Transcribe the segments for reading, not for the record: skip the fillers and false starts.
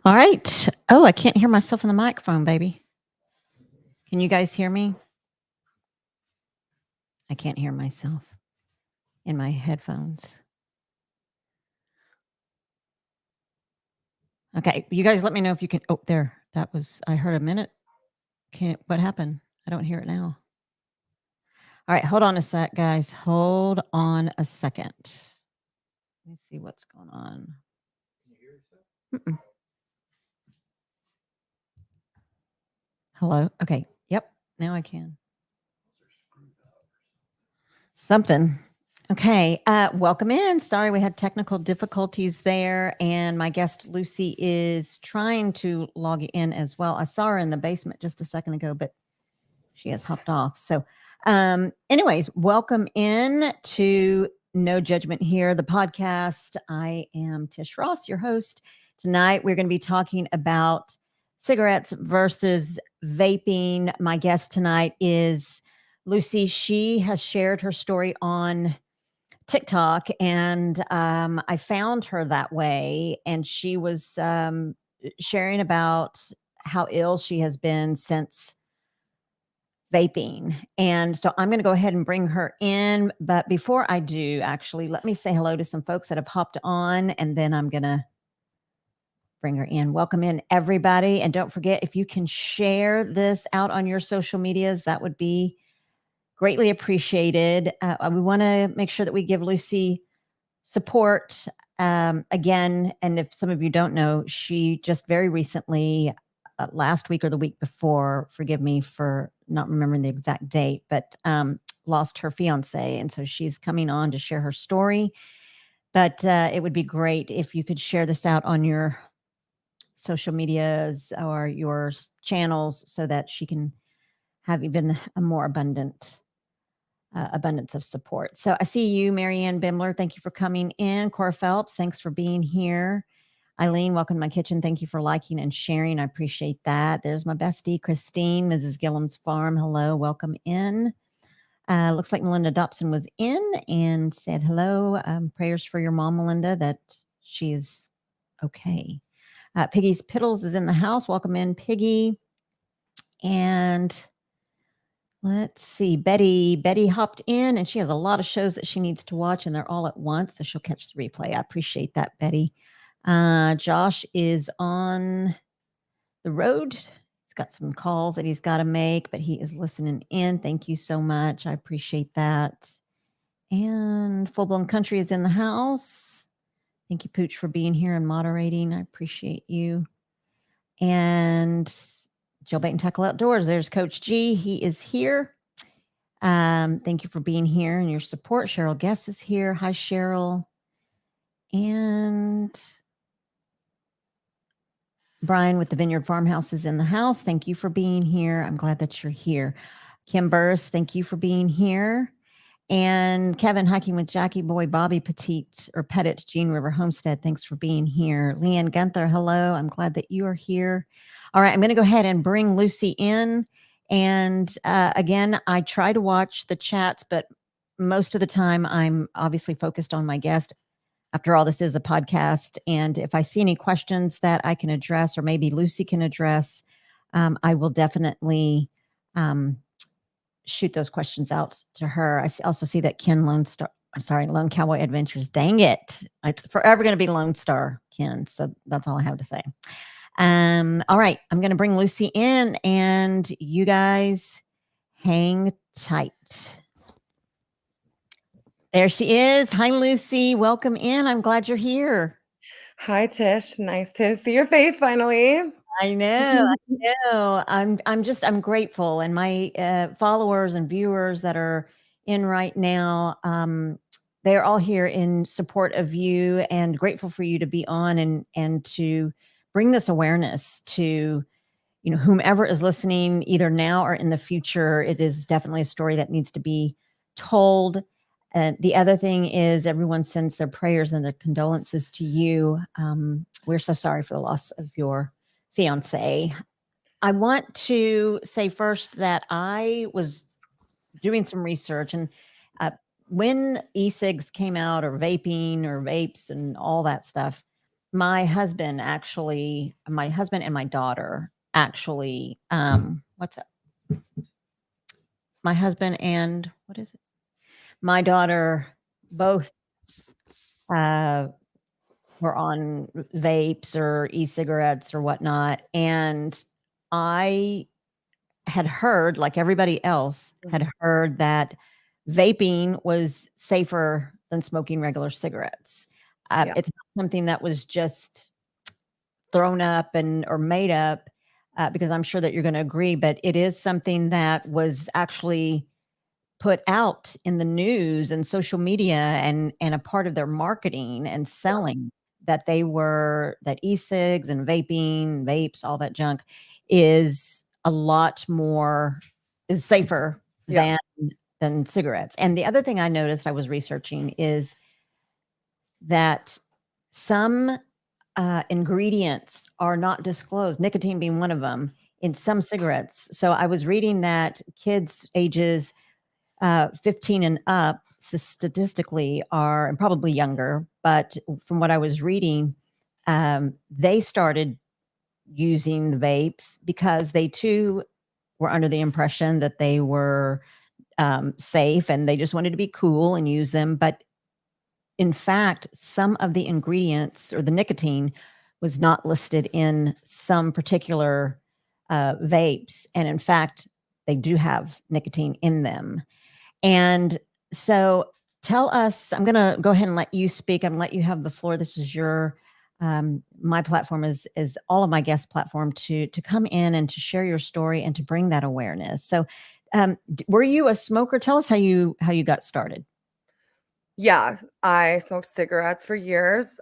All right. Oh, I can't hear myself in the microphone, baby. Can you guys hear me? I can't hear myself in my headphones. Okay, you guys let me know if you can. Oh, there. That was, I heard a minute. What happened? I don't hear it now. All right, hold on a sec, guys. Hold on a second. Let me see what's going on. Can you hear yourself? Hello. Okay. Yep. Now I can. Something. Okay. Welcome in. Sorry, we had technical difficulties there, and my guest Lucy is trying to log in as well. I saw her in the basement just a second ago, but she has hopped off. So, anyways, welcome in to No Judgment Here, the podcast. I am Tish Ross, your host. Tonight, we're going to be talking about cigarettes versus vaping. My guest tonight is Lucy. She has shared her story on TikTok, and I found her that way, and she was sharing about how ill she has been since vaping. And so I'm going to go ahead and bring her in. But before I do, actually, let me say hello to some folks that have hopped on, and then I'm going to bring her in. Welcome in, everybody. And don't forget, if you can share this out on your social medias, that would be greatly appreciated. We want to make sure that we give Lucy support again. And if some of you don't know, she just very recently, last week or the week before, forgive me for not remembering the exact date, but lost her fiance. And so she's coming on to share her story. But it would be great if you could share this out on your social medias or your channels so that she can have even a more abundance of support. So I see you, Marianne Bimler. Thank you for coming in. Cora Phelps, thanks for being here. Eileen, welcome to my kitchen. Thank you for liking and sharing. I appreciate that. There's my bestie, Christine, Mrs. Gillum's Farm. Hello, welcome in. Looks like Melinda Dobson was in and said hello. Prayers for your mom, Melinda, that she is okay. Piggy's Piddles is in the house. Welcome in, Piggy. And let's see. Betty hopped in, and she has a lot of shows that she needs to watch, and they're all at once, so she'll catch the replay. I appreciate that, Betty. Josh is on the road. He's got some calls that he's got to make, but he is listening in. Thank you so much. I appreciate that. And Full Blown Country is in the house. Thank you, Pooch, for being here and moderating. I appreciate you. And Jailbait and Tackle Outdoors. There's Coach G. He is here. Thank you for being here and your support. Cheryl Guess is here. Hi, Cheryl. And Brian with the Vineyard Farmhouse is in the house. Thank you for being here. I'm glad that you're here. Kim Burris, thank you for being here. And Kevin Hiking with Jackie Boy, Bobby Petite or Pettit, Jean River Homestead, thanks for being here. Leanne Gunther, hello. I'm glad that you are here. All right, I'm going to go ahead and bring Lucy in. And again, I try to watch the chats, but most of the time I'm obviously focused on my guest. After all, this is a podcast. And if I see any questions that I can address, or maybe Lucy can address, I will definitely shoot those questions out to her. Also see that Ken Lone Cowboy Adventures. Dang it. It's forever going to be Lone Star, Ken. So that's all I have to say. All right. I'm going to bring Lucy in, and you guys hang tight. There she is. Hi, Lucy. Welcome in. I'm glad you're here. Hi, Tish. Nice to see your face finally. I know. I'm grateful, and my followers and viewers that are in right now, they're all here in support of you, and grateful for you to be on and to bring this awareness to whomever is listening, either now or in the future. It is definitely a story that needs to be told. And the other thing is, everyone sends their prayers and their condolences to you. We're so sorry for the loss of your fiance. I want to say first that I was doing some research, and when e-cigs came out, or vaping or vapes and all that stuff, my husband and my daughter actually, what's up? My husband and what is it? My daughter both uh, were on vapes or e-cigarettes or whatnot, and I had heard, like everybody else, had Mhm. heard that vaping was safer than smoking regular cigarettes. Yeah. It's not something that was just thrown up and or made up, because I'm sure that you're going to agree, but it is something that was actually put out in the news and social media and a part of their marketing and selling that e-cigs and vaping, vapes, all that junk is a lot more is safer Yeah. than cigarettes. And the other thing I noticed I was researching is that some ingredients are not disclosed, nicotine being one of them, in some cigarettes. So I was reading that kids ages 15 and up statistically are, and probably younger, but from what I was reading, they started using the vapes because they too were under the impression that they were safe and they just wanted to be cool and use them. But in fact, some of the ingredients or the nicotine was not listed in some particular vapes. And in fact, they do have nicotine in them. And so tell us, I'm going to go ahead and let you speak. I'm going to let you have the floor. This is your, my platform is all of my guest platform to come in and to share your story and to bring that awareness. So, were you a smoker? Tell us how you got started. Yeah, I smoked cigarettes for years.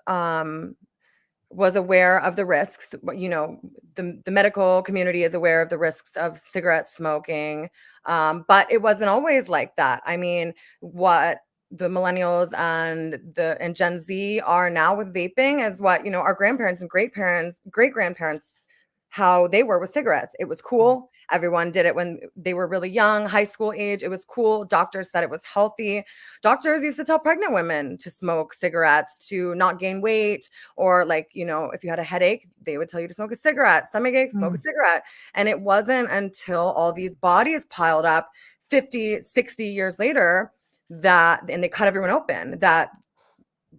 Was aware of the risks, but, the medical community is aware of the risks of cigarette smoking, but it wasn't always like that. I mean, what the millennials and Gen Z are now with vaping is what, our grandparents and great-grandparents, how they were with cigarettes. It was cool. Everyone did it when they were really young, high school age. It was cool. Doctors said it was healthy. Doctors used to tell pregnant women to smoke cigarettes to not gain weight, or like, if you had a headache, they would tell you to smoke a cigarette, stomach ache, smoke a Mm, cigarette. And it wasn't until all these bodies piled up 50, 60 years later and they cut everyone open, that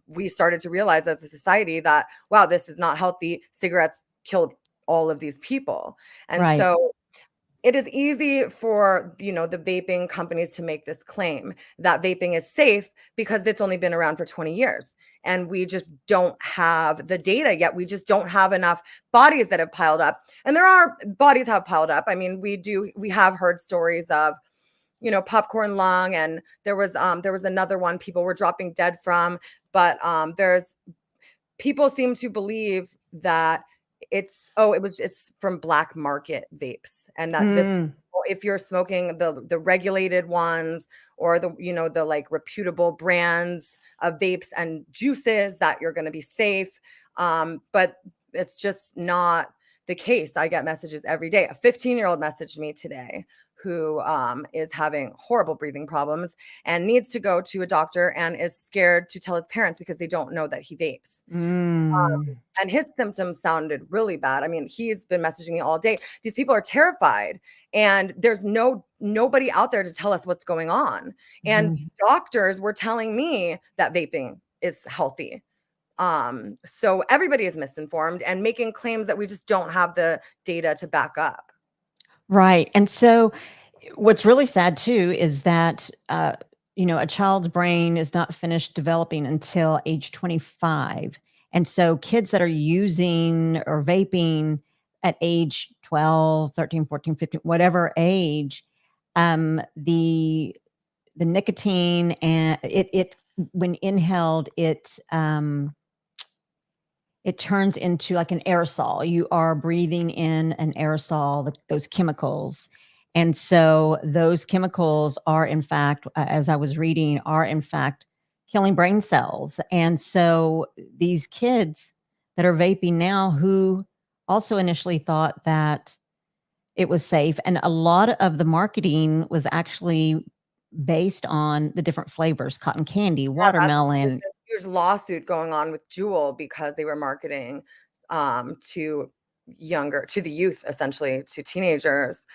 we started to realize as a society that, wow, this is not healthy. Cigarettes killed all of these people. And right. so it is easy for, the vaping companies to make this claim that vaping is safe because it's only been around for 20 years. And we just don't have the data yet. We just don't have enough bodies that have piled up. And there are bodies have piled up. I mean, we have heard stories of, popcorn lung, and there was another one people were dropping dead from. But there's people seem to believe that it's from black market vapes, and that this, Mm, if you're smoking the regulated ones, or the like reputable brands of vapes and juices, that you're going to be safe. But it's just not the case. I get messages every day. A 15-year-old messaged me today who is having horrible breathing problems and needs to go to a doctor and is scared to tell his parents because they don't know that he vapes. mm, And his symptoms sounded really bad. I mean, he's been messaging me all day. These people are terrified, and there's nobody out there to tell us what's going on. And mhm. doctors were telling me that vaping is healthy. So everybody is misinformed and making claims that we just don't have the data to back up. Right. And so what's really sad too is that a child's brain is not finished developing until age 25. And so kids that are using or vaping at age 12, 13, 14, 15, whatever age, the nicotine and it when inhaled, it turns into like an aerosol. You are breathing in an aerosol, those chemicals. And so those chemicals are, in fact, as I was reading, are in fact killing brain cells. And so these kids that are vaping now, who also initially thought that it was safe, and a lot of the marketing was actually based on the different flavors, cotton candy, Yeah, that's watermelon. huge lawsuit going on with Juul because they were marketing to the youth, essentially to teenagers.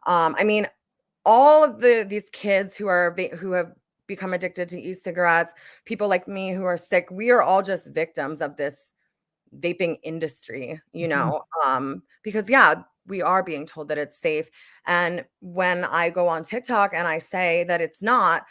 I mean, all of these kids who have become addicted to e-cigarettes, people like me who are sick, we are all just victims of this vaping industry, Mhm. because yeah, we are being told that it's safe. And when I go on TikTok and I say that it's not,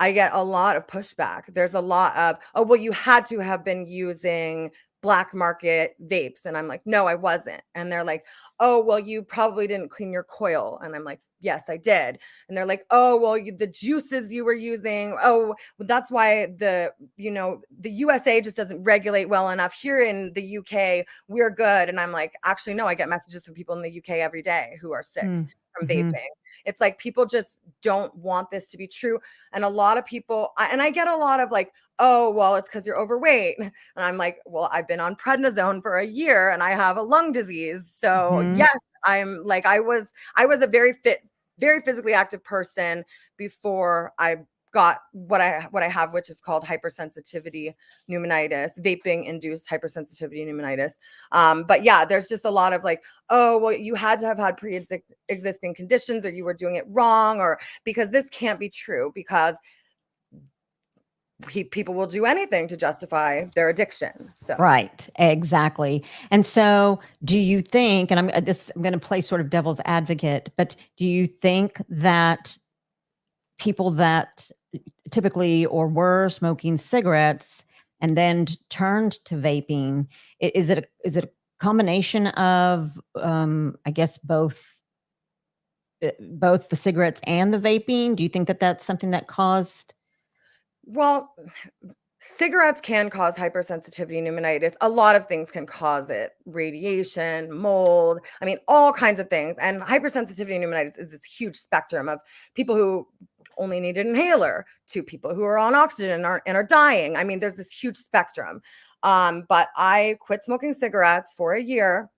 I get a lot of pushback. There's a lot of, oh, well, you had to have been using black market vapes. And I'm like, no, I wasn't. And they're like, oh, well, you probably didn't clean your coil. And I'm like, yes, I did. And they're like, oh, well, the juices you were using. Oh, well, that's why the USA just doesn't regulate well enough. Here in the UK, we're good. And I'm like, actually, no, I get messages from people in the UK every day who are sick from Mhm. vaping. It's like people just don't want this to be true. And a lot of people, and I get a lot of like, oh, well, it's because you're overweight. And I'm like, well, I've been on prednisone for a year and I have a lung disease. So Mhm. yes, I'm like, I was a very fit, very physically active person before I got what I have, which is called hypersensitivity pneumonitis, vaping induced hypersensitivity pneumonitis. But yeah, there's just a lot of like, oh, well, you had to have had pre-existing conditions, or you were doing it wrong, or because this can't be true, because people will do anything to justify their addiction. So Right, exactly. And so, do you think, and I'm going to play sort of devil's advocate, but do you think that people that typically or were smoking cigarettes and then turned to vaping, is it a combination of, I guess both the cigarettes and the vaping? Do you think that that's something that caused? well, cigarettes can cause hypersensitivity pneumonitis. A lot of things can cause it. Radiation, mold, I mean, all kinds of things. And hypersensitivity pneumonitis is this huge spectrum of people who only need an inhaler to people who are on oxygen and are dying. I mean, there's this huge spectrum. But I quit smoking cigarettes for a year,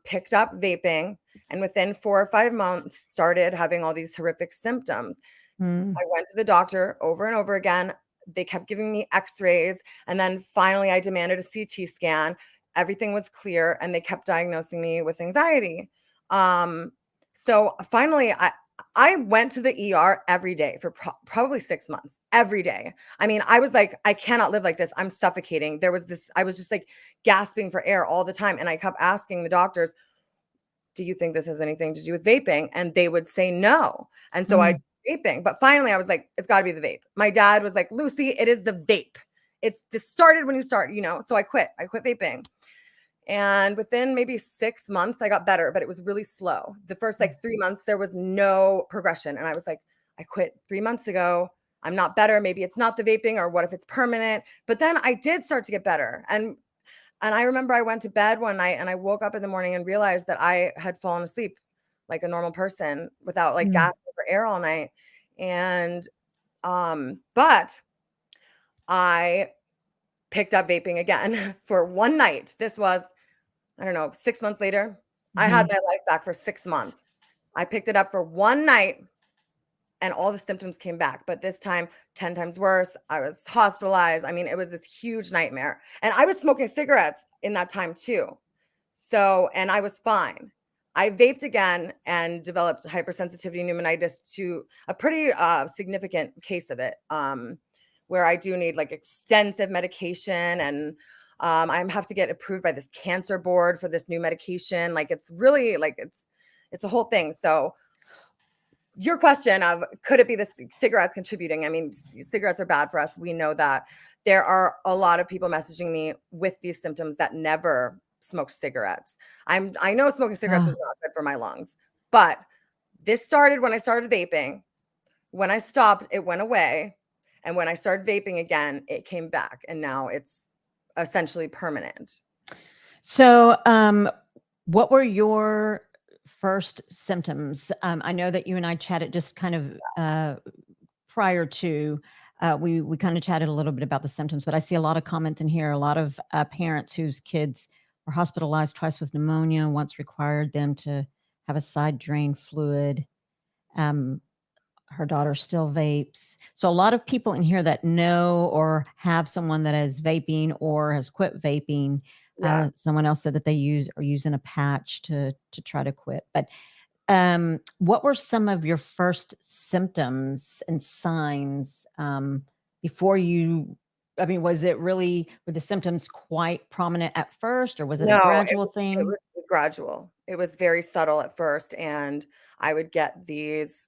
picked up vaping, and within 4 or 5 months started having all these horrific symptoms. Mm, I went to the doctor over and over again. They kept giving me x-rays, and then finally I demanded a CT scan. Everything was clear, and they kept diagnosing me with anxiety. So finally I went to the ER every day for probably 6 months, every day. I mean, I was like, I cannot live like this. I'm suffocating. I was just like gasping for air all the time, and I kept asking the doctors, do you think this has anything to do with vaping? And they would say no. And so I mm, vaping. But finally I was like, it's gotta be the vape. My dad was like, Lucy, it is the vape. This started when you start, So I quit. I quit vaping. And within maybe 6 months, I got better, but it was really slow. The first like 3 months, there was no progression. And I was like, I quit 3 months ago. I'm not better. Maybe it's not the vaping, or what if it's permanent? But then I did start to get better. And I remember I went to bed one night and I woke up in the morning and realized that I had fallen asleep like a normal person without like mm, gasping for air all night. And but I picked up vaping again for one night. This was, I don't know, 6 months later. I had mhm, my life back for 6 months. I picked it up for one night and all the symptoms came back, but this time 10 times worse. I was hospitalized. I mean, it was this huge nightmare. And I was smoking cigarettes in that time too. So, and I was fine. I vaped again and developed hypersensitivity pneumonitis, to a pretty significant case of it, where I do need like extensive medication, and I have to get approved by this cancer board for this new medication. Like it's really like it's a whole thing. So your question of, could it be the cigarettes contributing? I mean, cigarettes are bad for us. We know that. There are a lot of people messaging me with these symptoms that never smoked cigarettes. I know smoking cigarettes was ah, not good for my lungs, but this started when I started vaping. When I stopped, it went away. And when I started vaping again, it came back. And now it's essentially permanent. so, what were your first symptoms? I know that you and I chatted just kind of prior to. We kind of chatted a little bit about the symptoms, but I see a lot of comments in here. A lot of parents whose kids were hospitalized twice with pneumonia, once required them to have a side drain fluid. Um, her daughter still vapes. So a lot of people in here that know or have someone that is vaping or has quit vaping. Yeah. Someone else said that they are using a patch to try to quit. But what were some of your first symptoms and signs before you? I mean, was it really, were the symptoms quite prominent at first, or was it a No, gradual it thing? was gradual. It was very subtle at first, and I would get these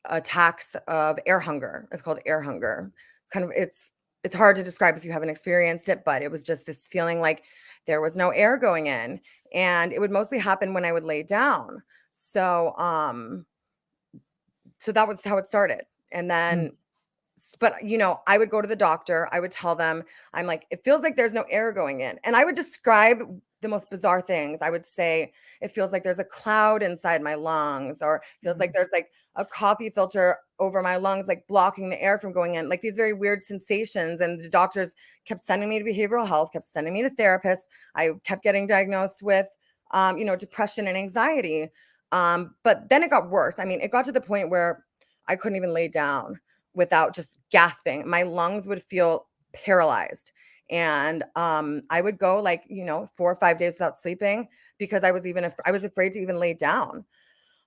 attacks of air hunger. It's called air hunger. It's kind of it's hard to describe if you haven't experienced it, but it was just this feeling like there was no air going in, and it would mostly happen when I would lay down. So, so that was how it started. And Mm, then but I would go to the doctor. I would tell them, I'm like, it feels like there's no air going in. And I would describe the most bizarre things. I would say, it feels like there's a cloud inside my lungs, or it feels like mm, there's like a coffee filter over my lungs, like blocking the air from going in, like these very weird sensations. And the doctors kept sending me to behavioral health, kept sending me to therapists. I kept getting diagnosed with, depression and anxiety. But then it got worse. I mean, it got to the point where I couldn't even lay down without just gasping. My lungs would feel paralyzed. And I would go like, 4 or 5 days without sleeping because I was afraid to even lay down.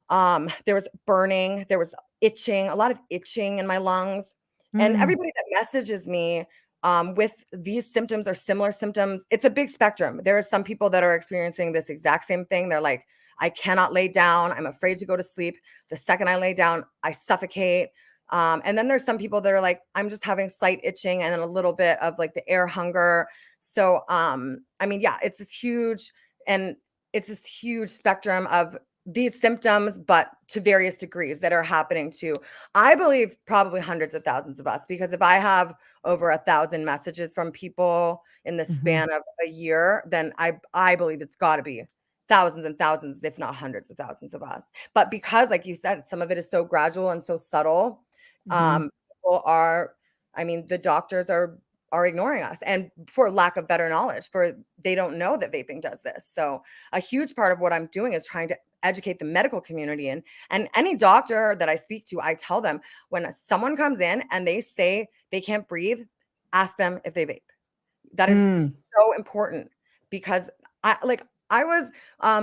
There was burning, there was itching, a lot of itching in my lungs. And mm, everybody that messages me with these symptoms or similar symptoms, it's a big spectrum. There are some people that are experiencing this exact same thing. They're like, I cannot lay down. I'm afraid to go to sleep. The second I lay down, I suffocate. And then there's some people that are like, I'm just having slight itching and then a little bit of like the air hunger. So, I mean, yeah, and it's this huge spectrum of these symptoms, but to various degrees that are happening to, I believe, probably hundreds of thousands of us. Because if I have over 1,000 messages from people in the mhm, span of a year, then I believe it's got to be thousands and thousands, if not hundreds of thousands of us. But because, like you said, some of it is so gradual and so subtle, mhm, people are, I mean, the doctors are ignoring us, and for lack of better knowledge, for they don't know that vaping does this. So a huge part of what I'm doing is trying to educate the medical community, and any doctor that I speak to, I tell them, when someone comes in and they say they can't breathe, ask them if they vape. That is mm. so important because I was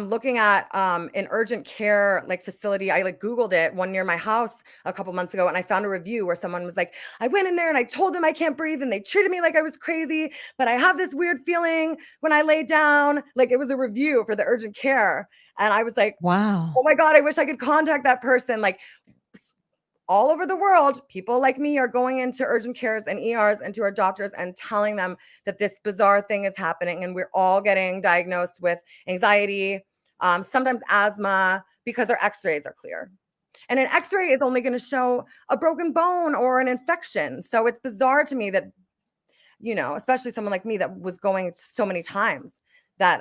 looking at an urgent care like facility. I like Googled it, one near my house a couple months ago, and I found a review where someone was like, I went in there and I told them I can't breathe and they treated me like I was crazy, but I have this weird feeling when I lay down. Like, it was a review for the urgent care. And I was like, Wow. oh my God, I wish I could contact that person. Like, all over the world, people like me are going into urgent cares and ERs and to our doctors and telling them that this bizarre thing is happening. And we're all getting diagnosed with anxiety, sometimes asthma, because our x-rays are clear. And an x-ray is only going to show a broken bone or an infection. So it's bizarre to me that, especially someone like me that was going so many times, that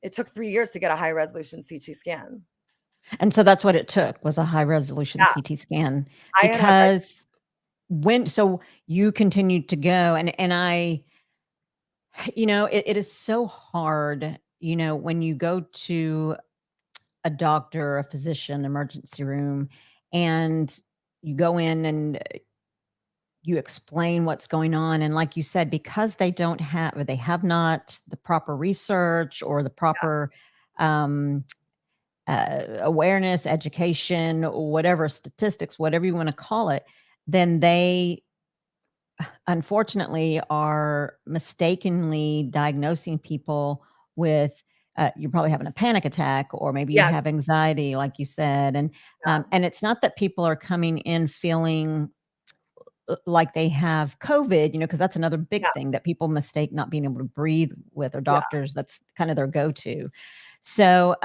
it took 3 years to get a high resolution CT scan. And so that's what it took, was a high resolution Yeah, CT scan, I had high. because so you continued to go, and it is so hard, when you go to a doctor, a physician, emergency room, and you go in and you explain what's going on. And like you said, because they don't have, or they have not the proper research or the proper um, awareness, education, whatever, statistics, whatever you want to call it, then they unfortunately are mistakenly diagnosing people with you're probably having a panic attack, or maybe you Yeah, have anxiety, like you said. And it's not that people are coming in feeling like they have COVID, because that's another big yeah, thing that people mistake not being able to breathe with, or yeah. doctors, that's kind of their go-to. So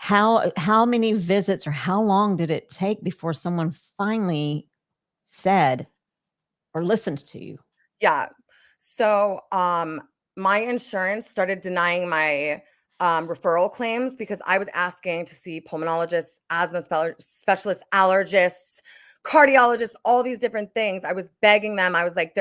how many visits, or how long did it take before someone finally said or listened to you? Yeah. So, my insurance started denying my referral claims because I was asking to see pulmonologists, asthma specialists, allergists, cardiologists, all these different things. I was begging them. I was like,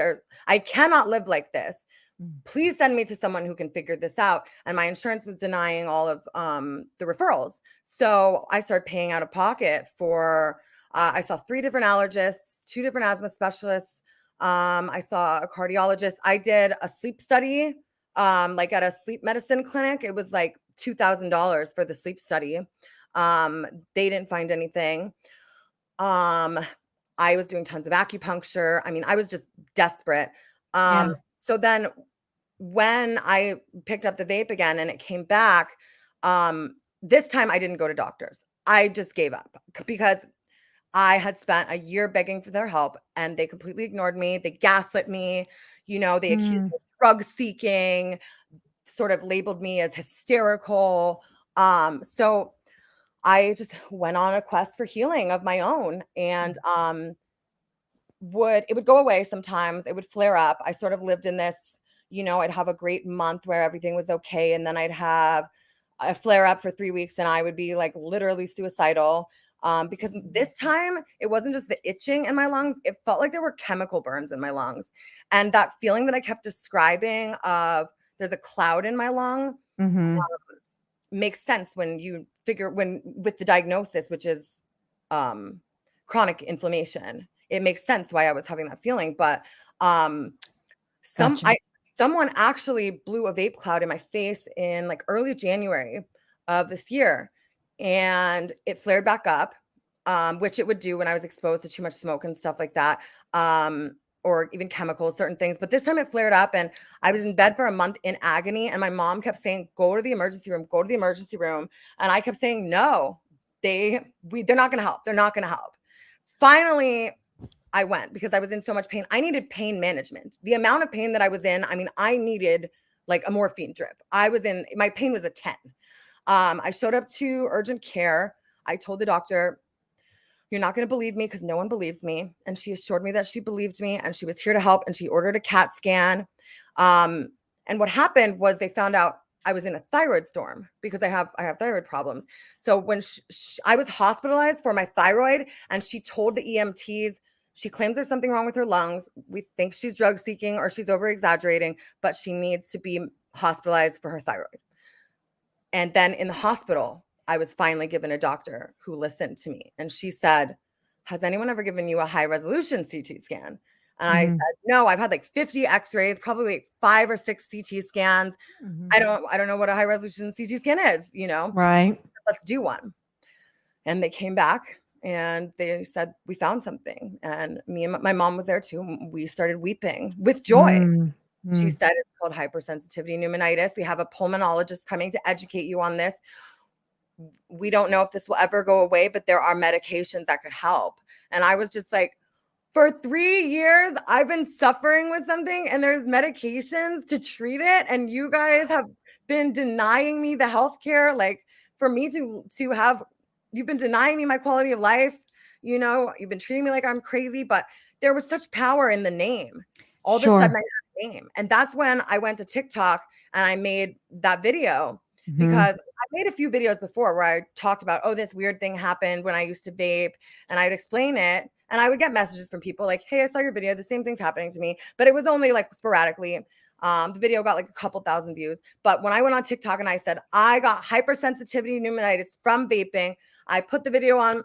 I cannot live like this. Mm. Please send me to someone who can figure this out. And my insurance was denying all of the referrals. So I started paying out of pocket for I saw 3 different allergists, 2 different asthma specialists. I saw a cardiologist. I did a sleep study, like at a sleep medicine clinic. It was like $2,000 for the sleep study. They didn't find anything. Um, I was doing tons of acupuncture. I mean, I was just desperate. Yeah. So then when I picked up the vape again and it came back, this time I didn't go to doctors. I just gave up because I had spent a year begging for their help and they completely ignored me. They gaslit me. They accused Mm. me of drug seeking, sort of labeled me as hysterical. So I just went on a quest for healing of my own, and it would go away sometimes. It would flare up. I sort of lived in this, I'd have a great month where everything was okay, and then I'd have a flare up for 3 weeks and I would be like literally suicidal. Because this time it wasn't just the itching in my lungs, it felt like there were chemical burns in my lungs. And that feeling that I kept describing of there's a cloud in my lung Mm-hmm. makes sense when you figure when with the diagnosis, which is chronic inflammation. It makes sense why I was having that feeling. But um Gotcha. someone actually blew a vape cloud in my face in like early January of this year, and it flared back up, which it would do when I was exposed to too much smoke and stuff like that, or even chemicals, certain things. But this time it flared up, and I was in bed for a month in agony. And my mom kept saying, "Go to the emergency room, go to the emergency room," and I kept saying, "No, they're not going to help. They're not going to help." Finally, I went because I was in so much pain. I needed pain management. The amount of pain that I was in, I mean, I needed like a morphine drip. My pain was a 10. I showed up to urgent care. I told the doctor, "You're not going to believe me," because no one believes me. And she assured me that she believed me and she was here to help. And she ordered a CAT scan. Um, and what happened was they found out I was in a thyroid storm because I have thyroid problems. So when I was hospitalized for my thyroid, and she told the EMTs, she claims there's something wrong with her lungs. We think she's drug seeking or she's over exaggerating, but she needs to be hospitalized for her thyroid. And then in the hospital, I was finally given a doctor who listened to me. And she said, "Has anyone ever given you a high resolution CT scan?" And I Mm-hmm. said, "No, I've had like 50 x-rays, probably like 5 or 6 CT scans. Mm-hmm. I don't know what a high resolution CT scan is. Right. Let's do one." And they came back and they said, "We found something." And me and my mom was there too. We started weeping with joy. She Mm-hmm. said it's called hypersensitivity pneumonitis. We have a pulmonologist coming to educate you on this. We don't know if this will ever go away, but there are medications that could help. And I was just like, for 3 years, I've been suffering with something and there's medications to treat it. And you guys have been denying me the healthcare. Like for me to have, you've been denying me my quality of life. You've been treating me like I'm crazy, but there was such power in the name. All of a sudden Sure. I had a name. And that's when I went to TikTok and I made that video, Mm-hmm. because I made a few videos before where I talked about, oh, this weird thing happened when I used to vape, and I'd explain it. And I would get messages from people like, "Hey, I saw your video. The same thing's happening to me." But it was only like sporadically. The video got like a couple thousand views. But when I went on TikTok and I said, "I got hypersensitivity pneumonitis from vaping," I put the video on.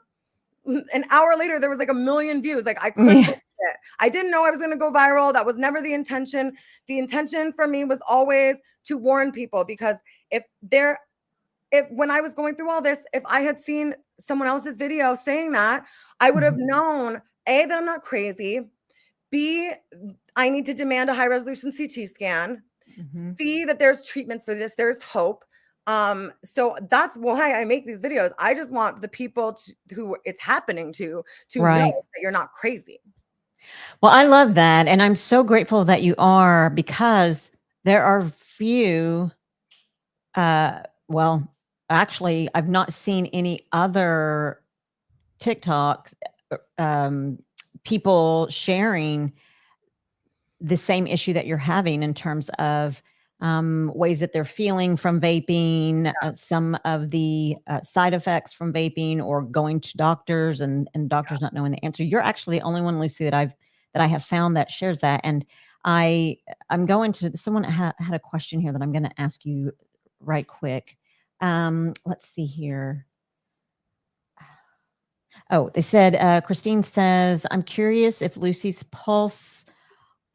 An hour later, there was like 1 million views. Like I couldn't Yeah. believe it. I didn't know I was going to go viral. That was never the intention. The intention for me was always to warn people, because if there if when I was going through all this, if I had seen someone else's video saying that, I would have known A, that I'm not crazy, B, I need to demand a high resolution CT scan, Mm-hmm. C, that there's treatments for this, there's hope. So that's why I make these videos. I just want the people who it's happening to know Right. that you're not crazy. Well, I love that. And I'm so grateful that you are, because there are few, uh, well, actually, I've not seen any other TikToks, people sharing the same issue that you're having in terms of ways that they're feeling from vaping, some of the side effects from vaping, or going to doctors and doctors not knowing the answer. You're actually the only one, Lucy, that I have found that shares that. And I'm going to someone had a question here that I'm going to ask you right quick. Let's see here. Oh, they said, Christine says, I'm curious if Lucy's pulse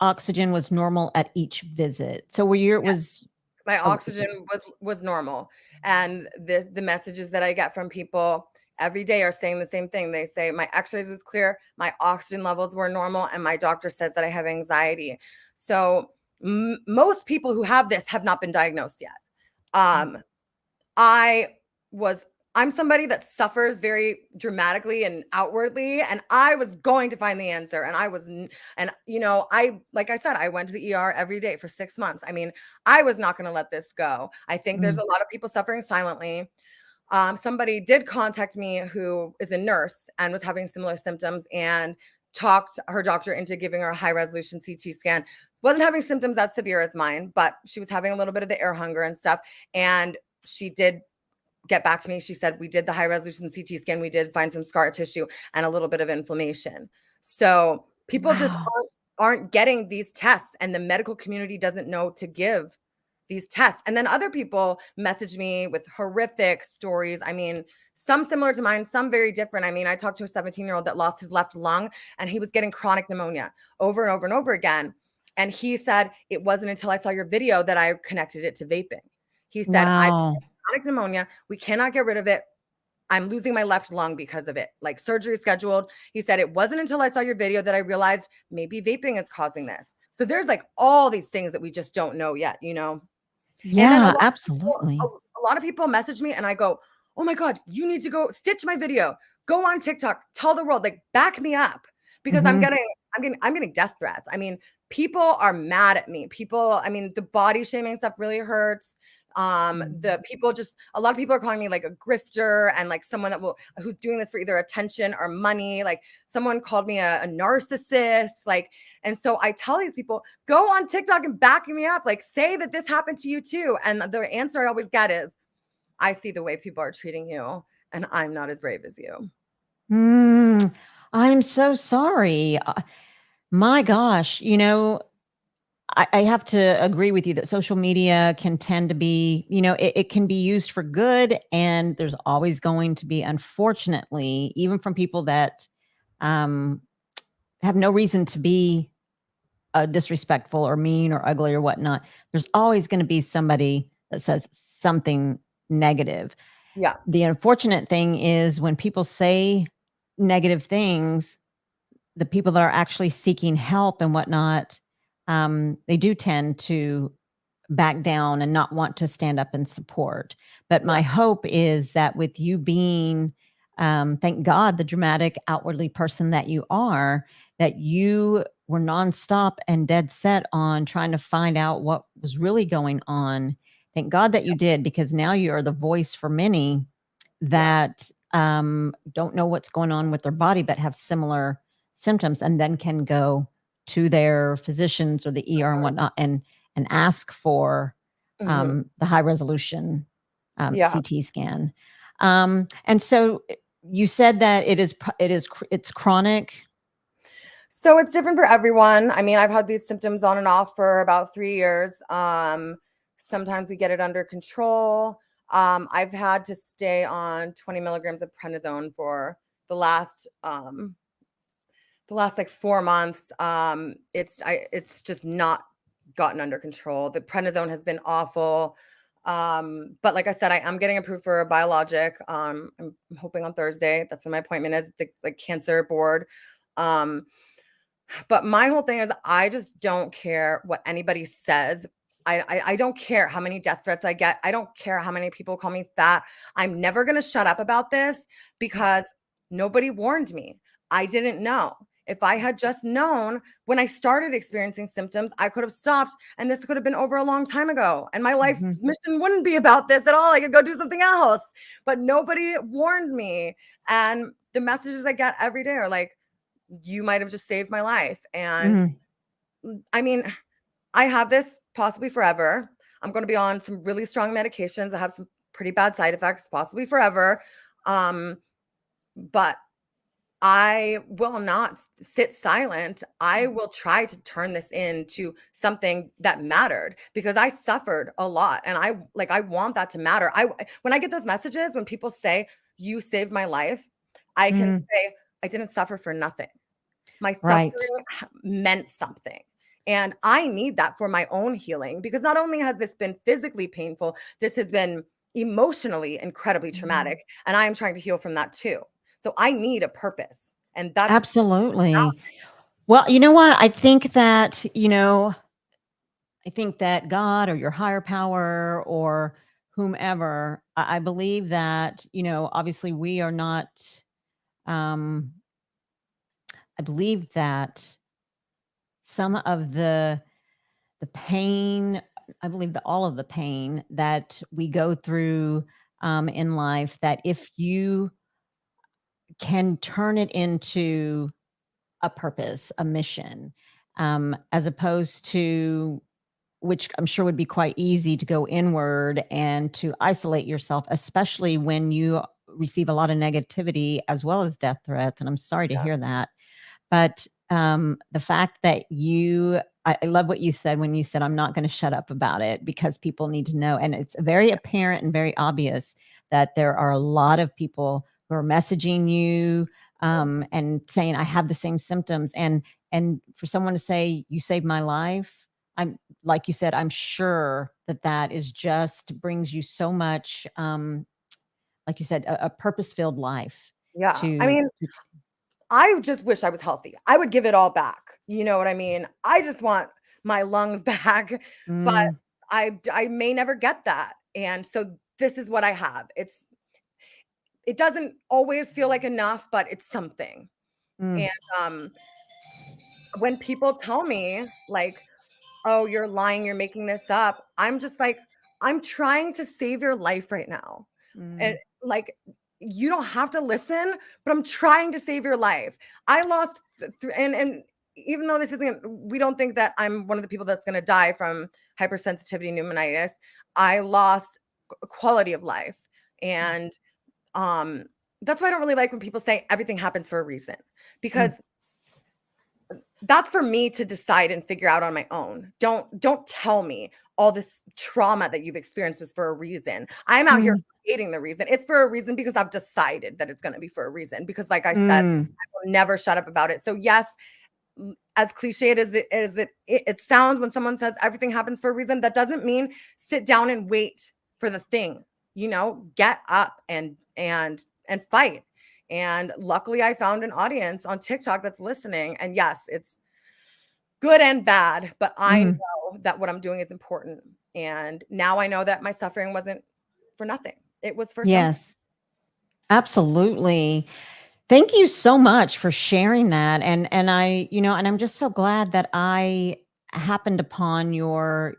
oxygen was normal at each visit. So were your, was, My oh, it oxygen was, was normal, and the messages that I get from people every day are saying the same thing. They say my x-rays was clear, my oxygen levels were normal, and my doctor says that I have anxiety. So most people who have this have not been diagnosed yet. um I was I'm somebody that suffers very dramatically and outwardly, and I was going to find the answer, and and I, like I said, I went to the ER every day for 6 months. I mean, I was not going to let this go. I think there's mm, a lot of people suffering silently. Somebody did contact me who is a nurse and was having similar symptoms, and talked her doctor into giving her a high resolution CT scan. Wasn't having symptoms as severe as mine, but she was having a little bit of the air hunger and stuff. And she did get back to me. She said, we did the high resolution CT scan. We did find some scar tissue and a little bit of inflammation. So people just wow. aren't getting these tests, and the medical community doesn't know to give these tests. And then other people message me with horrific stories. I mean, some similar to mine, some very different. I mean, I talked to a 17-year-old that lost his left lung, and he was getting chronic pneumonia over and over and over again. And he said, it wasn't until I saw your video that I connected it to vaping. He said, I Wow. chronic pneumonia. We cannot get rid of it. I'm losing my left lung because of it. Like, surgery scheduled. He said, it wasn't until I saw your video that I realized maybe vaping is causing this. So there's like all these things that we just don't know yet, you know? And then Yeah, absolutely. a lot of people message me, and I go, oh my God, you need to go stitch my video. Go on TikTok, tell the world, like, back me up, because Hmm. I'm getting death threats. I mean, people are mad at me. People, I mean, the body shaming stuff really hurts. The people, just a lot of people are calling me like a grifter, and like someone who's doing this for either attention or money. Like, someone called me a narcissist. Like, and so I tell these people, go on TikTok and back me up. Like, say that this happened to you too. And the answer I always get is, I see the way people are treating you, and I'm not as brave as you. Mm, I'm so sorry. My gosh, I have to agree with you that social media can tend to be, it can be used for good. And there's always going to be, unfortunately, even from people that um, have no reason to be disrespectful or mean or ugly or whatnot, there's always going to be somebody that says something negative. Yeah. The unfortunate thing is when people say negative things, the people that are actually seeking help and whatnot, they do tend to back down and not want to stand up and support. But Yeah. my hope is that with you being, thank God, the dramatic, outwardly person that you are, that you were nonstop and dead set on trying to find out what was really going on. Thank God that you did, because now you are the voice for many Yeah. that don't know what's going on with their body, but have similar symptoms, and then can go to their physicians or the ER and whatnot, and ask for Mhm. the high resolution Yeah. CT scan. And so you said that it's chronic. So it's different for everyone. I mean, I've had these symptoms on and off for about 3 years. Sometimes we get it under control. I've had to stay on 20 milligrams of prednisone for the last like 4 months. It's just not gotten under control. The prednisone has been awful. But like I said, I am getting approved for a biologic. I'm hoping on Thursday. That's when my appointment is, the like cancer board. Um, but my whole thing is, I just don't care what anybody says. I don't care how many death threats I get. I don't care how many people call me fat. I'm never going to shut up about this, because nobody warned me. I didn't know. If I had just known when I started experiencing symptoms, I could have stopped, and this could have been over a long time ago. And my Mhm. life's mission wouldn't be about this at all. I could go do something else. But nobody warned me. And the messages I get every day are like, you might have just saved my life. And Mhm. I mean, I have this possibly forever. I'm going to be on some really strong medications that have some pretty bad side effects, possibly forever. But I will not sit silent. I will try to turn this into something that mattered, because I suffered a lot, and I want that to matter. When I get those messages, when people say you saved my life, I can Mm, say I didn't suffer for nothing. My right. suffering meant something. And I need that for my own healing, because not only has this been physically painful, this has been emotionally incredibly Mm. traumatic. And I am trying to heal from that too. So I need a purpose. And that's Absolutely. Well, you know what? I think that God or your higher power or whomever, I believe that, obviously we are not, um, I believe that some of the pain, I believe that all of the pain that we go through in life, that if you can turn it into a purpose, a mission, as opposed to, which I'm sure would be quite easy to go inward and to isolate yourself, especially when you receive a lot of negativity as well as death threats. And I'm sorry to yeah, hear that. But the fact that I love what you said when you said, I'm not going to shut up about it because people need to know. And it's very apparent and very obvious that there are a lot of people who are messaging you and saying, I have the same symptoms. And for someone to say, you saved my life, I'm like you said, I'm sure that that is just brings you so much, like you said, a purpose filled life yeah. I to, mean, I just wish I was healthy. I would give it all back. You know what I mean? I just want my lungs back, but mm, I may never get that. And so this is what I have. It doesn't always feel like enough, but it's something. mm, And when people tell me like, "Oh, you're lying, you're making this up," I'm just like, "I'm trying to save your life right now." And mm, like, you don't have to listen, but I'm trying to save your life. I lost and even though this isn't, we don't think that I'm one of the people that's going to die from hypersensitivity pneumonitis. I lost quality of life. And um that's why I don't really like when people say everything happens for a reason, because mm, that's for me to decide and figure out on my own. Don't tell me all this trauma that you've experienced was for a reason. I'm out here mm, creating the reason. It's for a reason because I've decided that it's going to be for a reason, because like I said, mm, I will never shut up about it. So yes, as cliched as it sounds, when someone says everything happens for a reason, that doesn't mean sit down and wait for the thing. Get up and fight. And luckily I found an audience on TikTok that's listening. And yes, it's good and bad, but I mm. know that what I'm doing is important. And now I know that my suffering wasn't for nothing. It was for something. Yes, absolutely. Thank you so much for sharing that. And I'm just so glad that I happened upon your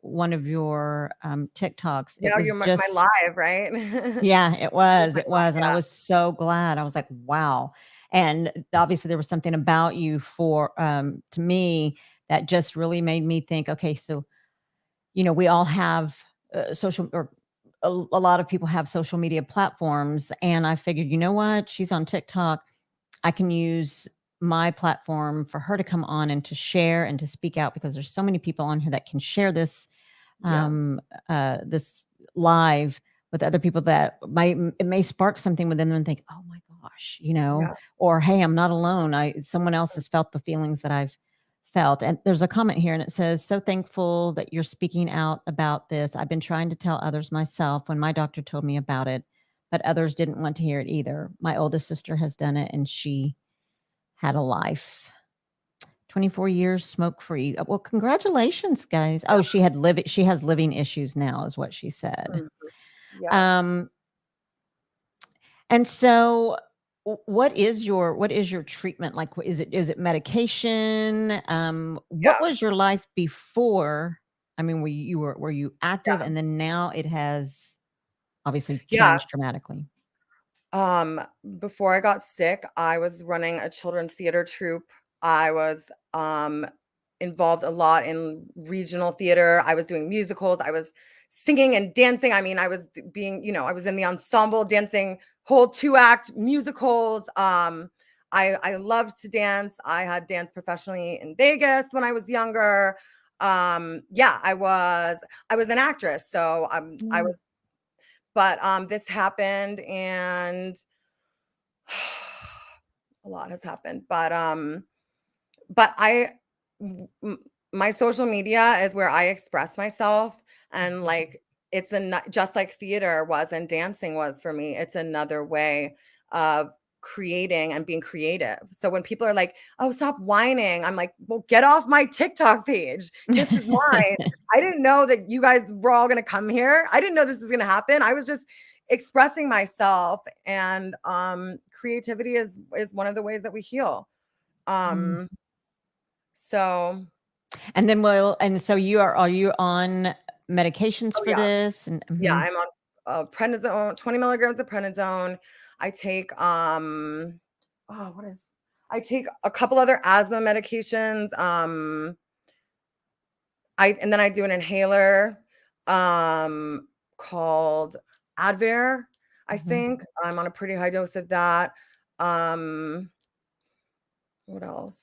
one of your TikToks. It Yeah, you're was my just live, right? yeah, it That was was. my It was. live, And I was so glad. I was like, wow. And obviously there was something about you for to me that just really made me think, okay, so we all have social or a lot of people have social media platforms. And I figured, you know what? She's on TikTok. I can use my platform for her to come on and to share and to speak out because there's so many people on here that can share yeah, this live with other people that it may spark something within them and think, oh my gosh, yeah, or hey, I'm not alone. Someone else has felt the feelings that I've felt. And there's a comment here and it says, so thankful that you're speaking out about this. I've been trying to tell others myself when my doctor told me about it, but others didn't want to hear it either. My oldest sister has done it and she had a life. 24 years smoke free. Well, congratulations, guys. yeah. Oh, she has living issues now, is what she said. Mhm. Yeah, Um, and so what is your treatment like? Is it medication? What yeah, was your life before? I mean, were you active yeah, and then now it has obviously yeah. changed dramatically? Um, Before I got sick, I was running a children's theater troupe. I was involved a lot in regional theater. I was doing musicals. I was singing and dancing. I mean, I was I was in the ensemble dancing whole two-act musicals. I loved to dance. I had danced professionally in Vegas when I was younger. Yeah, I was an actress. So I was, Mm, but this happened, and A lot has happened, but my social media is where I express myself, and like it's just like theater was and dancing was for me. It's another way of creating and being creative. So when people are like, "Oh, stop whining," I'm like, "Well, get off my TikTok page. This is mine. I didn't know that you guys were all going to come here. I didn't know this was going to happen. I was just expressing myself, and creativity is one of the ways that we heal. Mm. Um so And then and so are you on medications oh for yeah, this? And yeah, mhm. I'm on prednisone, 20 milligrams of prednisone. I take oh, what is I take a couple other asthma medications. And then I do an inhaler called Advair, I Mhm. think. I'm on a pretty high dose of that. Um What else?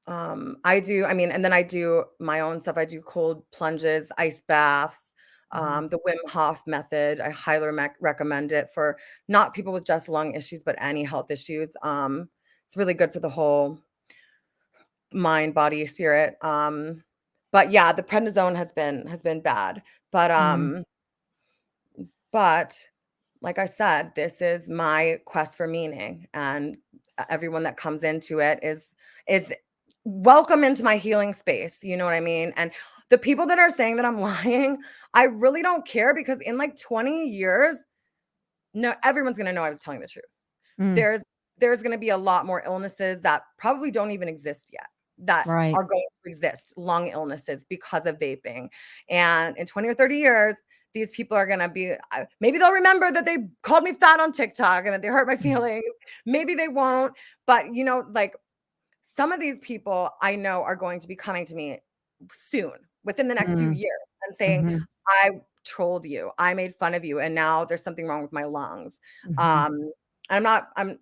I mean, and then I do my own stuff. I do cold plunges, ice baths, Mhm. the Wim Hof method. I highly recommend it for not people with just lung issues, but any health issues. It's really good for the whole mind, body, spirit. But yeah, the prednisone has been bad. But Mm. um, but like I said, this is my quest for meaning, and everyone that comes into it is welcome into my healing space. You know what I mean? And the people that are saying that I'm lying, I really don't care, because in like 20 years, no, everyone's gonna know I was telling the truth. Mm. There's going to be a lot more illnesses that probably don't even exist yet that Right. are going to exist, lung illnesses, because of vaping. And in 20 or 30 years, these people are going to be maybe they'll remember that they called me fat on TikTok and that they hurt my Mm. feelings. Maybe they won't, but like some of these people I know are going to be coming to me soon, within the next few Mm. years, and saying, Mhm. "I trolled you. I made fun of you, and now there's something wrong with my lungs." Mhm. Um, I'm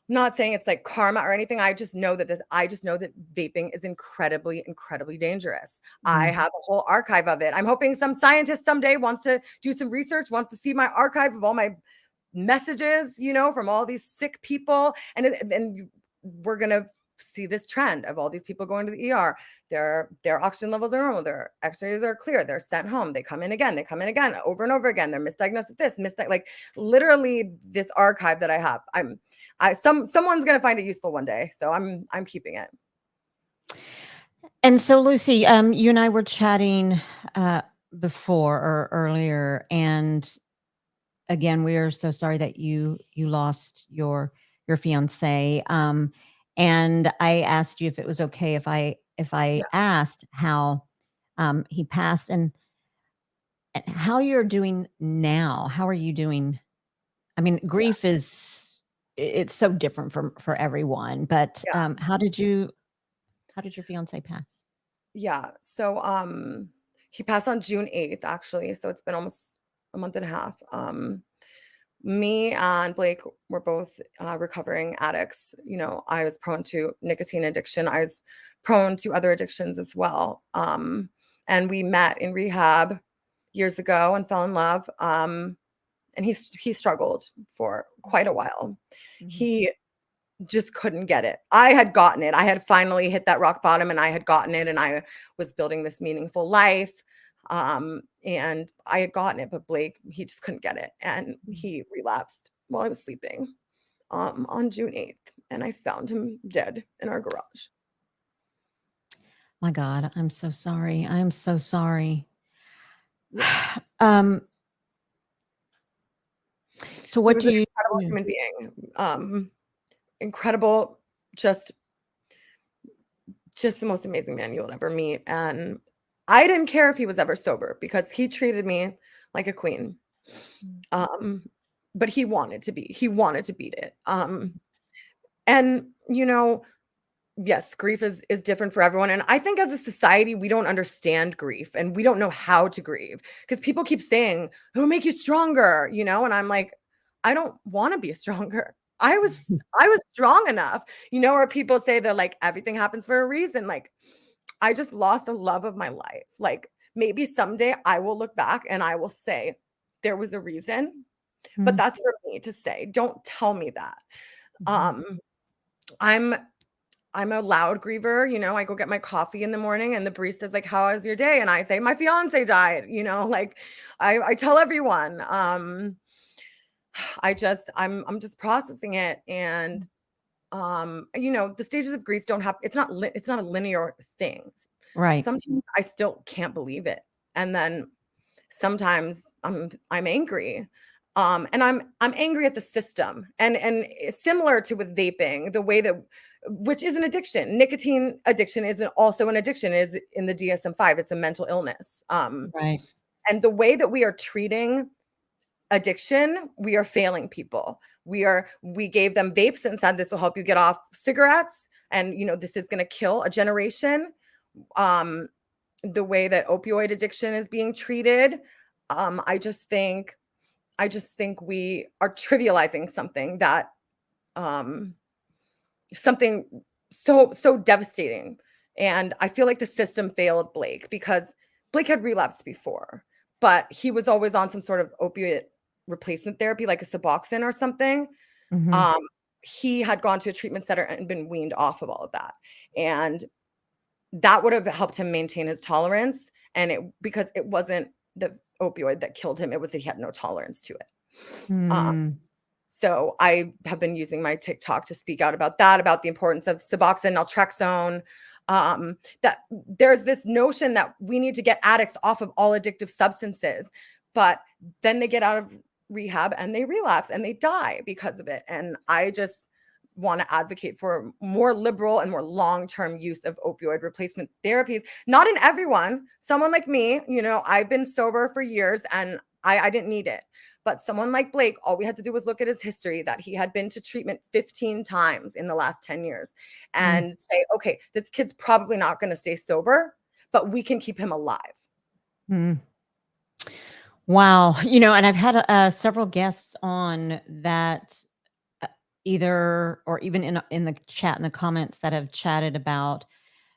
not saying it's like karma or anything. I just know that vaping is incredibly, incredibly dangerous. I Mm. have a whole archive of it. I'm hoping some scientist someday wants to do some research, wants to see my archive of all my messages, from all these sick people. And we're gonna see this trend of all these people going to the ER. Their oxygen levels are normal, their x-rays are clear, they're sent home, they come in again over and over again, they're misdiagnosed with this, like literally this archive that I have. Someone's gonna find it useful one day. So I'm keeping it. And so, Lucy, you and I were chatting uh, before or earlier, and again, we are so sorry that you lost your fiance. And I asked you if it was okay if I Yeah. asked how he passed, and how you're doing now. How are you doing? I mean, Yeah. grief it's so different for everyone. But Yeah. how did your fiance pass? Yeah. So he passed on June 8th, actually. So it's been almost a month and a half. Me and Blake were both recovering addicts. I was prone to nicotine addiction. I was prone to other addictions as well. And we met in rehab years ago and fell in love. And he struggled for quite a while. Mhm. He just couldn't get it. I had gotten it. I had finally hit that rock bottom, and I had gotten it, and I was building this meaningful life. And I had gotten it, but Blake, he just couldn't get it. And Mhm. he relapsed while I was sleeping on June 8th. And I found him dead in our garage. My God, I'm so sorry. I'm so sorry. Yeah. Um, so He what was do an you incredible do? human being. Incredible, just the most amazing man you'll ever meet. And I didn't care if he was ever sober, because he treated me like a queen. Mm. Um, but he wanted to beat it. And yes, grief is different for everyone. And I think as a society, we don't understand grief, and we don't know how to grieve, because people keep saying, it'll make you stronger, and I'm like, I don't want to be stronger. I was strong enough, where people say that like everything happens for a reason. Like I just lost the love of my life. Like maybe someday I will look back and I will say there was a reason, but Mm. that's for me to say. Don't tell me that. Um, I'm I'm a loud griever, you know, I go get my coffee in the morning and the barista's like, "How was your day?" And I say, "My fiance died," you know, like I tell everyone. I'm just processing it, and you know, the stages of grief don't have it's not a linear thing. Right. Sometimes I still can't believe it. And then sometimes I'm angry. And I'm angry at the system. And it's similar to with vaping, the way that which is an addiction. Nicotine addiction is also an addiction is in the DSM-5. It's a mental illness. Right. And the way that we are treating addiction, we are failing people. We gave them vapes and said this will help you get off cigarettes, and you know this is going to kill a generation. Um, the way that opioid addiction is being treated, I just think we are trivializing something that um, something so devastating. And I feel like the system failed Blake because Blake had relapsed before, but he was always on some sort of opiate replacement therapy, like a Suboxone or something. Hmm. Um, he had gone to a treatment center and been weaned off of all of that. And that would have helped him maintain his tolerance. And it because it wasn't the opioid that killed him, it was that he had no tolerance to it. Um, Mm. so I have been using my TikTok to speak out about that, about the importance of Suboxone, naltrexone. That there's this notion that we need to get addicts off of all addictive substances, but then they get out of rehab and they relapse and they die because of it. And I just want to advocate for more liberal and more long-term use of opioid replacement therapies. Not in everyone. Someone like me, you know, I've been sober for years and I didn't need it. But someone like Blake, all we had to do was look at his history that he had been to treatment 15 times in the last 10 years Mm. and say, okay, this kid's probably not going to stay sober, but we can keep him alive. Mm. Wow. You know, and I've had several guests on that uh, either or even in the chat in the comments that have chatted about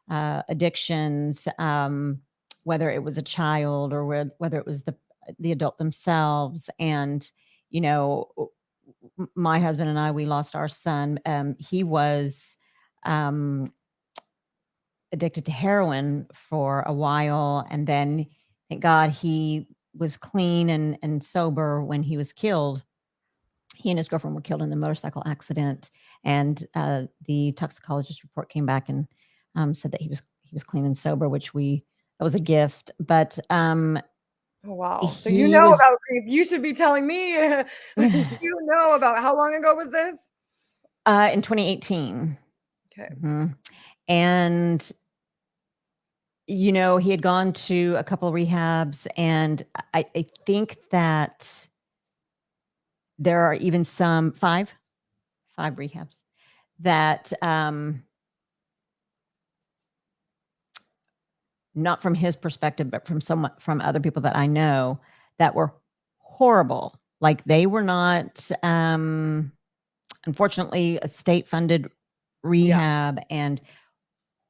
addictions, whether it was a child or whether it was the adult themselves. And you know, my husband and I, we lost our son. He was um, addicted to heroin for a while, and then thank God he was clean and sober when he was killed. He and his girlfriend were killed in a motorcycle accident, and the toxicologist report came back and said that he was clean and sober, which we that was a gift. But Oh, wow. So you he know was about grief. You should be telling me. You know about how long ago was this? in 2018. Okay. Mhm. And you know, he had gone to a couple of rehabs, and I think that there are even five rehabs that not from his perspective, but from other people that I know that were horrible. Like they were not, unfortunately, a state funded Yeah. rehab and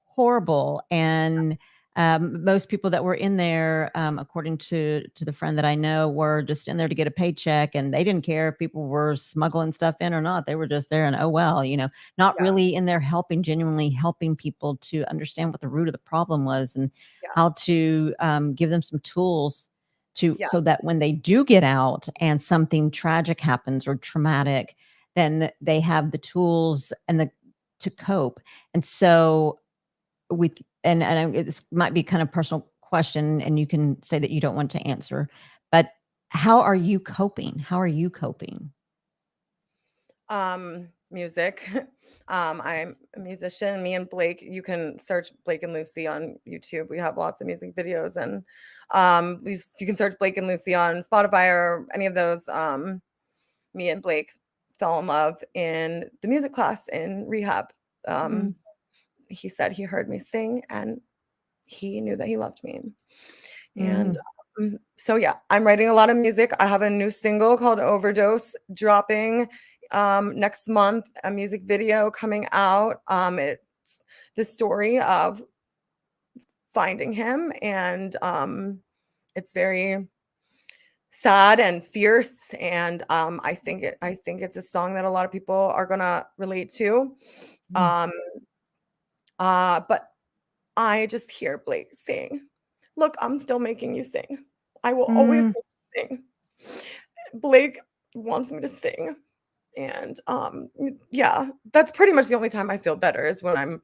horrible. And most people that were in there, according to the friend that I know, were just in there to get a paycheck, and they didn't care if people were smuggling stuff in or not. They were just there, and oh well, you know, not Yeah. really in there genuinely helping people to understand what the root of the problem was and Yeah. how to give them some tools to Yeah. so that when they do get out and something tragic happens or traumatic, then they have the tools and the to cope. And so with this might be kind of personal question, and you can say that you don't want to answer, but how are you coping? How are you coping? Music. I'm a musician. Me and Blake, you can search Blake and Lucy on YouTube. We have lots of music videos, and you can search Blake and Lucy on Spotify or any of those. Me and Blake fell in love in the music class in rehab. Mm, He said he heard me sing and he knew that he loved me. And mm, so yeah, I'm writing a lot of music. I have a new single called Overdose dropping next month, a music video coming out. It's the story of finding him, and it's very sad and fierce, and I think it's a song that a lot of people are gonna relate to. Mm. Um, but I just hear Blake saying, "Look, I'm still making you sing. I will always Mm. make you sing." Blake wants me to sing, and yeah, that's pretty much the only time I feel better is when I'm.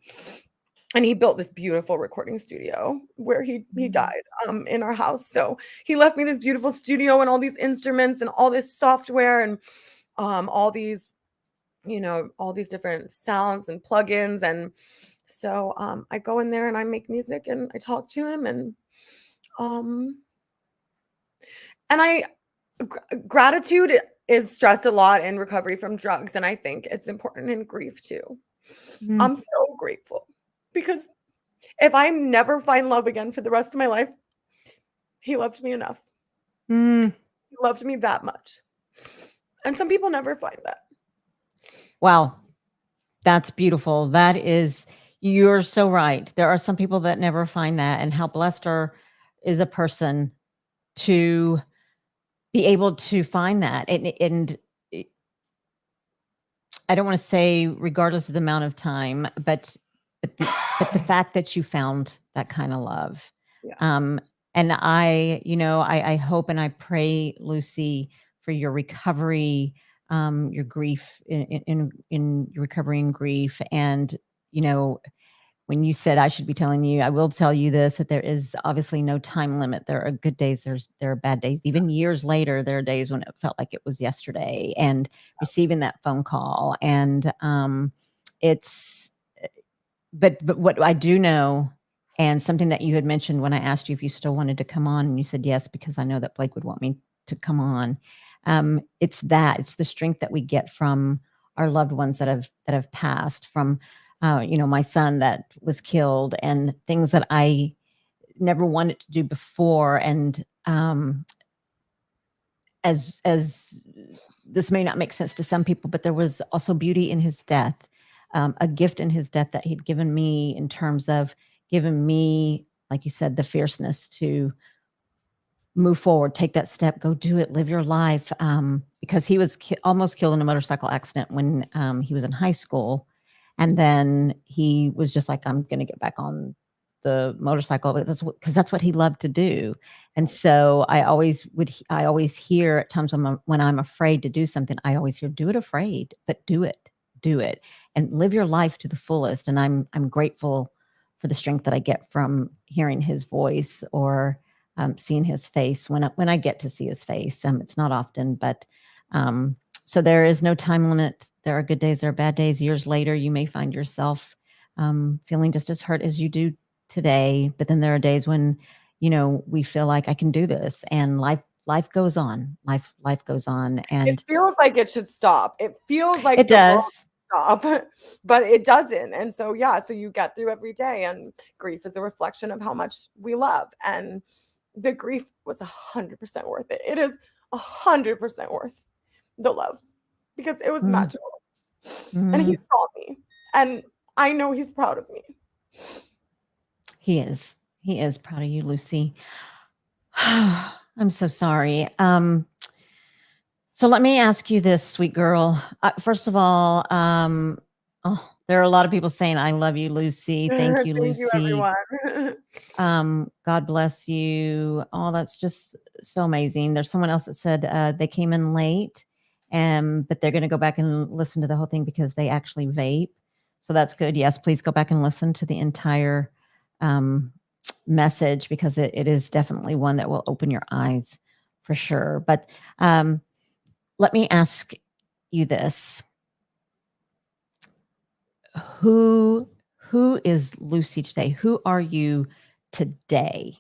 And he built this beautiful recording studio where he Mm. died in our house. So he left me this beautiful studio and all these instruments and all this software and all these, all these different sounds and plugins. And so I go in there and I make music and I talk to him um and gratitude is stressed a lot in recovery from drugs, and I think it's important in grief too. Mm. I'm so grateful because if I never find love again for the rest of my life, he loved me enough. Mm. He loved me that much. And some people never find that. Wow. That's beautiful. That is, you're so right. There are some people that never find that, and how blessed is a person to be able to find that. And I don't want to say regardless of the amount of time, but the fact that you found that kind of love. Yeah. Um, and I hope and I pray, Lucy, for your recovery, your grief in your recovery and grief. And, you know, when you said I should be telling you, I will tell you this, that there is obviously no time limit. There are good days, there are bad days. Even years later, there are days when it felt like it was yesterday. And receiving that phone call, and it's but what I do know, and something that you had mentioned when I asked you if you still wanted to come on, and you said yes because I know that Blake would want me to come on. It's the strength that we get from our loved ones that have passed, from my son that was killed, and things that I never wanted to do before. And as this may not make sense to some people, but there was also beauty in his death, a gift in his death that he'd given me, in terms of giving me, like you said, the fierceness to move forward, take that step, go do it, live your life. Because he was almost killed in a motorcycle accident when he was in high school. And then he was just like, I'm going to get back on the motorcycle, because that's what he loved to do. And so I always hear at times when I'm afraid to do something, I always hear, do it afraid, but do it and live your life to the fullest. And I'm grateful for the strength that I get from hearing his voice, or seeing his face when I get to see his face. It's not often, but so there is no time limit. There are good days, there are bad days. Years later, you may find yourself feeling just as hurt as you do today. But then there are days when we feel like, I can do this, and life goes on. Life goes on, It and feels like it should stop. It feels like it the world does. stop, but it doesn't. And so yeah, so you get through every day, and grief is a reflection of how much we love. And the grief was 100% worth it. It is 100% worth the love because it was Mm, magical. And he mm, saw me. And I know he's proud of me. he is. He is proud of you, Lucy. I'm so sorry. So let me ask you this, sweet girl. First of all, there are a lot of people saying, I love you, Lucy. Thank you, Thank you, Lucy. everyone. God bless you. Oh, that's just so amazing. There's someone else that said they came in late, but they're going to go back and listen to the whole thing because they actually vape. So that's good. Yes, please go back and listen to the entire um, message, because it is definitely one that will open your eyes for sure. But let me ask you this. Who who is Lucy today? Who are you today?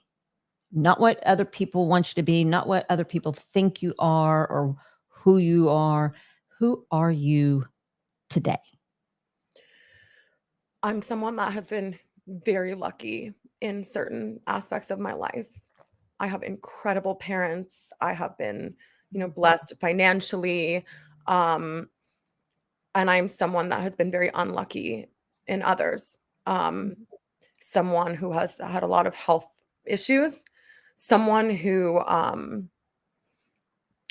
Not what other people want you to be, not what other people think you are, or who you are. Who are you today? I'm someone that has been very lucky in certain aspects of my life. I have incredible parents. I have been, blessed financially. Um, and I'm someone that has been very unlucky in others. Um, someone who has had a lot of health issues, someone who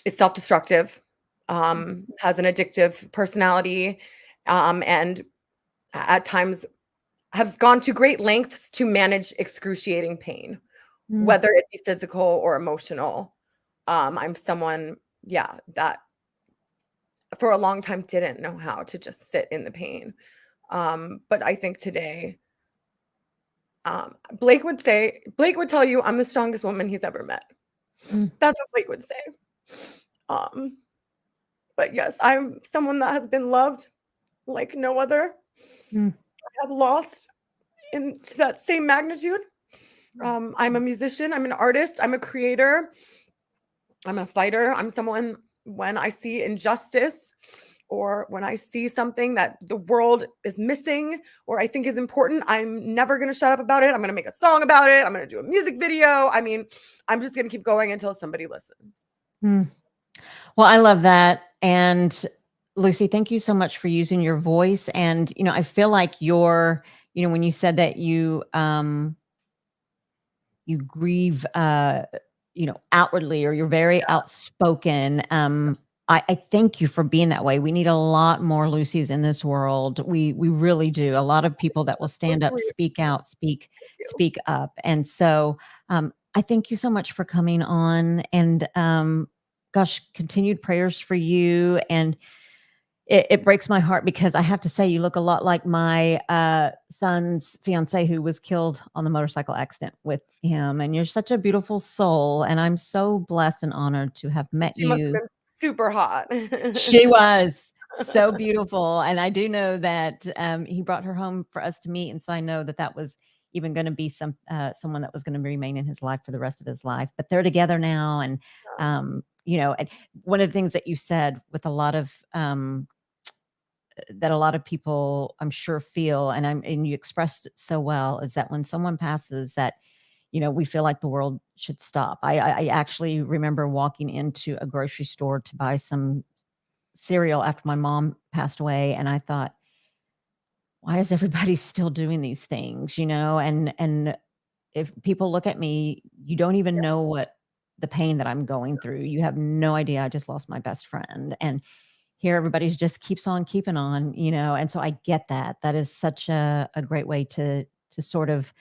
is self-destructive, has an addictive personality, and at times has gone to great lengths to manage excruciating pain, Mm, whether it be physical or emotional. I'm someone, yeah, that for a long time didn't know how to just sit in the pain. But I think today, Blake would tell you I'm the strongest woman he's ever met. mm, That's what Blake would say. Um, but yes, I'm someone that has been loved like no other. mm, I have lost in to that same magnitude. I'm a musician, I'm an artist, I'm a creator, I'm a fighter. I'm someone when I see injustice or when I see something that the world is missing or I think is important, I'm never going to shut up about it. I'm going to make a song about it. I'm going to do a music video. I mean, I'm just going to keep going until somebody listens. mm. Well, I love that. And Lucy, thank you so much for using your voice. And, I feel like when you said that you grieve, outwardly, or you're very outspoken. I thank you for being that way. We need a lot more Lucy's in this world. We really do. A lot of people that will stand up, Totally. speak out, Thank you. speak up. And so, I thank you so much for coming on. And gosh, continued prayers for you. And it breaks my heart because I have to say you look a lot like my son's fiance who was killed on the motorcycle accident with him. And you're such a beautiful soul. And I'm so blessed and honored to have met She must you. have been super hot. She was so beautiful. And I do know that he brought her home for us to meet. And so I know that that was even going to be someone that was going to remain in his life for the rest of his life. But they're together now. And, and one of the things that you said with a lot of, that a lot of people I'm sure feel, and you expressed it so well, is that when someone passes that, we feel like the world should stop. I actually remember walking into a grocery store to buy some cereal after my mom passed away, and I thought, why is everybody still doing these things? And if people look at me, you don't even know what the pain that I'm going through. You have no idea. I just lost my best friend. And here everybody's just keeps on keeping on, and so I get that. That is such a great way to sort of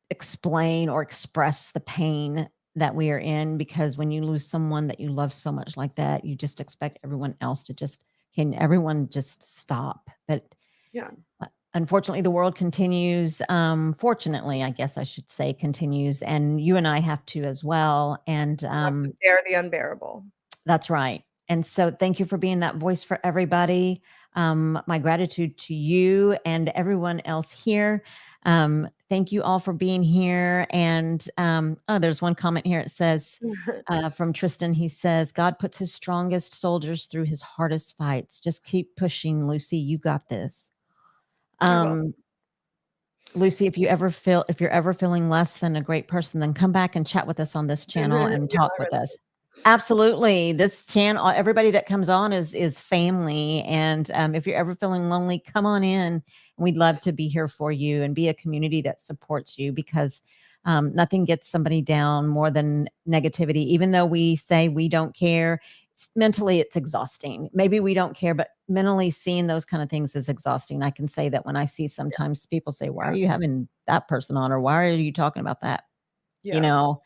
explain or express the pain that we are in, because when you lose someone that you love so much like that, you just expect everyone else to just can everyone just stop. But Yeah. unfortunately, the world continues. Fortunately, I guess I should say continues, and you and I have to as well. And You have to bear the unbearable. that's right. And so thank you for being that voice for everybody. My gratitude to you and everyone else here. Thank you all for being here. And there's one comment here. It says, from Tristan, he says, God puts his strongest soldiers through his hardest fights. Just keep pushing, Lucy. You got this. I will. Lucy, if you're ever feeling less than a great person, then come back and chat with us on this channel and Yeah, talk I with really us. Absolutely. This channel, everybody that comes on is family. And if you're ever feeling lonely, come on in. We'd love to be here for you and be a community that supports you, because nothing gets somebody down more than negativity. Even though we say we don't care, mentally it's exhausting. Maybe we don't care, but mentally seeing those kind of things is exhausting. I can say that when I see sometimes people say, why are you having that person on, or why are you talking about that? You yeah. know,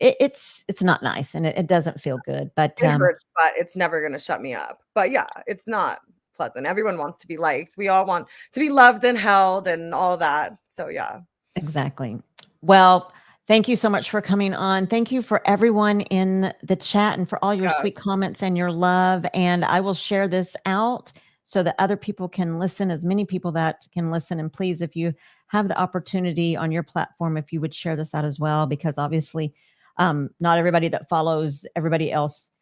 it's not nice, and it doesn't feel good. But It hurts, but it's never gonna shut me up. But yeah, it's not pleasant. Everyone wants to be liked. We all want to be loved and held and all that. So yeah. exactly. Well, thank you so much for coming on. Thank you for everyone in the chat and for all your Yeah. sweet comments and your love. And I will share this out so that other people can listen, as many people that can listen. And please, if you have the opportunity on your platform, if you would share this out as well, because obviously not everybody that follows everybody else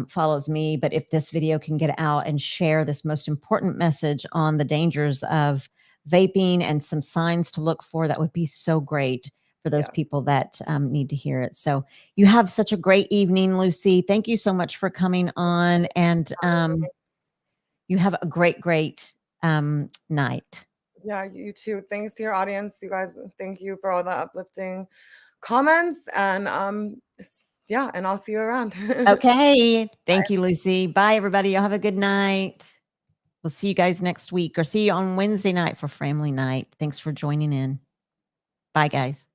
follows me. But if this video can get out and share this most important message on the dangers of vaping and some signs to look for, that would be so great for those Yeah. people that need to hear it. So you have such a great evening, Lucy. Thank you so much for coming on. And you have a great, great night. Yeah, you too. Thanks to your audience. You guys, thank you for all the uplifting comments and Yeah, and I'll see you around. Okay. Thank you, Lucy. Bye, everybody. Y'all have a good night. We'll see you guys next week or see you on Wednesday night for family night. Thanks for joining in. Bye, guys.